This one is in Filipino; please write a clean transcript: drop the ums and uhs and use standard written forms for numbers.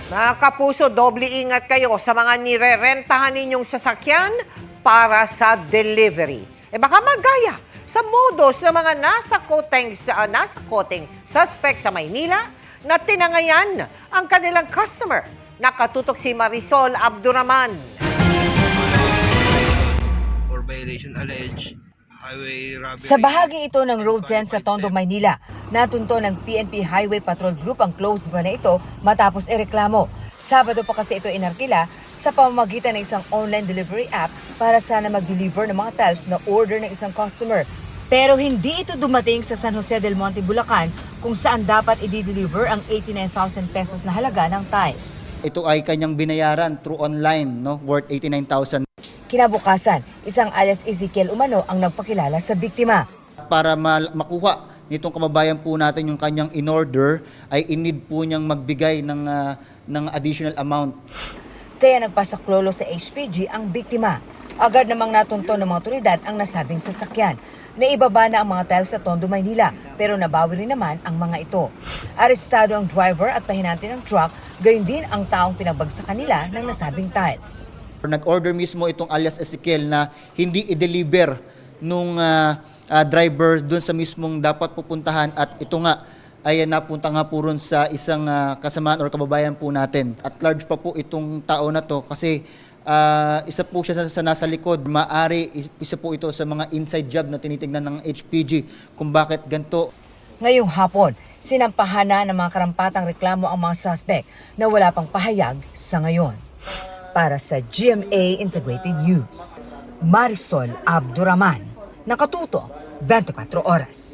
Mga kapuso, doble ingat kayo sa mga nirerentahan ninyong sasakyan para sa delivery. Baka magaya sa modus ng mga nasa-koting suspect sa Maynila na tinangayan ang kanilang customer. Nakatutok si Marisol Abduraman. For violation alleged highway robbery. Sa bahagi ito ng Road 10 sa Tondo, Maynila, natunto ng PNP Highway Patrol Group ang closed van na ito matapos ireklamo. Sabado pa kasi ito inarkila sa pamamagitan ng isang online delivery app para sana mag-deliver ng mga tiles na order ng isang customer. Pero hindi ito dumating sa San Jose del Monte, Bulacan kung saan dapat i-deliver ang 89,000 pesos na halaga ng tiles. Ito ay kanyang binayaran through online, no, worth 89,000. Kinabukasan, isang alias Ezekiel Umano ang nagpakilala sa biktima. Para makuha nitong kababayan po natin yung kanyang in-order, ay in-need po niyang magbigay ng additional amount. Kaya nagpasaklolo sa HPG ang biktima. Agad namang natunto ng mga otoridad ang nasabing sasakyan. Naibaba na ang mga tiles sa Tondo, Maynila, pero nabawi rin naman ang mga ito. Arestado ang driver at pahinante ng truck, gayon din ang taong pinagbagsakan nila ng nasabing tiles. Nag-order mismo itong alias Ezekiel na hindi i-deliver nung driver doon sa mismong dapat pupuntahan, at ito nga ay napunta nga po ron sa isang kasamaan or kababayan po natin. At large pa po itong tao na to kasi isa po siya sa nasa likod. Maari isa po ito sa mga inside job na tinitingnan ng HPG kung bakit ganito. Ngayong hapon, sinampahan na ng mga karampatang reklamo ang mga suspect na wala pang pahayag sa ngayon. Para sa GMA Integrated News, Marisol Abduraman, nakatuto 24 oras.